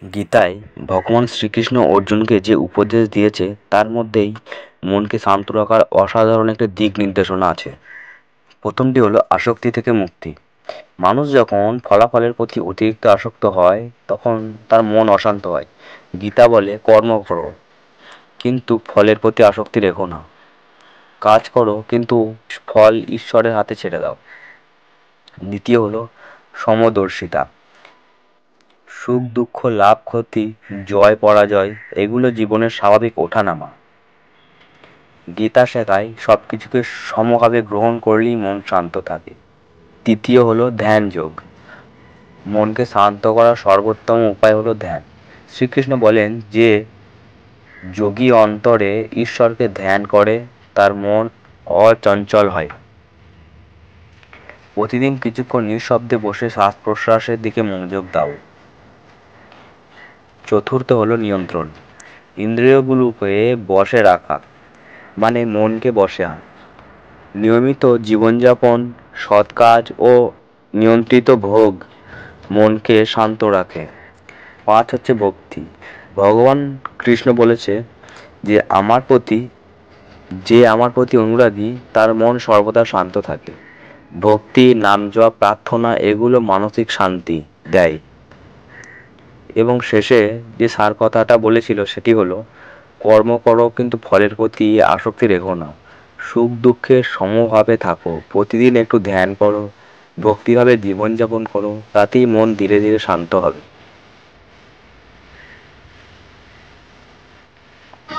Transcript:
গীতায় ভগবান শ্রীকৃষ্ণ অর্জুনকে যে উপদেশ দিয়েছে তার মধ্যেই মনকে শান্ত রাখার অসাধারণ একটা দিক নির্দেশনা আছে। প্রথমটি হলো আসক্তি থেকে মুক্তি। মানুষ যখন ফলাফলের প্রতি অতিরিক্ত আসক্ত হয় তখন তার মন অশান্ত হয়। গীতা বলে কর্ম করো কিন্তু ফলের প্রতি আসক্তি রেখো না। কাজ করো কিন্তু ফল ঈশ্বরের হাতে ছেড়ে দাও। দ্বিতীয় হলো সমদর্শিতা। সুখ দুঃখ লাভ ক্ষতি জয় পরাজয় এগুলো জীবনের স্বাভাবিক ওঠানামা। গীতা শেখায় সবকিছুকে সমভাবে গ্রহণ করলেই মন শান্ত থাকে। তৃতীয় হলো ধ্যান যোগ। মনকে শান্ত করার সর্বোত্তম উপায় হলো ধ্যান। শ্রীকৃষ্ণ বলেন যে যোগী অন্তরে ঈশ্বরকে ধ্যান করে তার মন অচঞ্চল হয়। প্রতিদিন কিছুক্ষণ নিঃশব্দে বসে শ্বাস প্রশ্বাসের দিকে মনোযোগ দাও। চতুর্থ হলো নিয়ন্ত্রণ। ইন্দ্রিয়গুলোকে বশে রাখা মানে মনকে বশে আনা। নিয়মিত জীবনযাপন, সৎ কাজ ও নিয়ন্ত্রিত ভোগ মনকে শান্ত রাখে। 5 হচ্ছে ভক্তি। ভগবান কৃষ্ণ বলেছে যে আমার প্রতি অনুরাগী তার মন সর্বদা শান্ত থাকে। ভক্তি, নাম জপ, প্রার্থনা এগুলো মানসিক শান্তি দেয়। এবং শেষে যে সার কথাটা বলেছিল সেটি হলো কর্ম করো কিন্তু ফলের প্রতি আসক্তি রেখো না। সুখ দুঃখে সমভাবে থাকো, প্রতিদিন একটু ধ্যান করো, ভক্তিভাবে জীবনযাপন করো, তাতেই মন ধীরে ধীরে শান্ত হবে।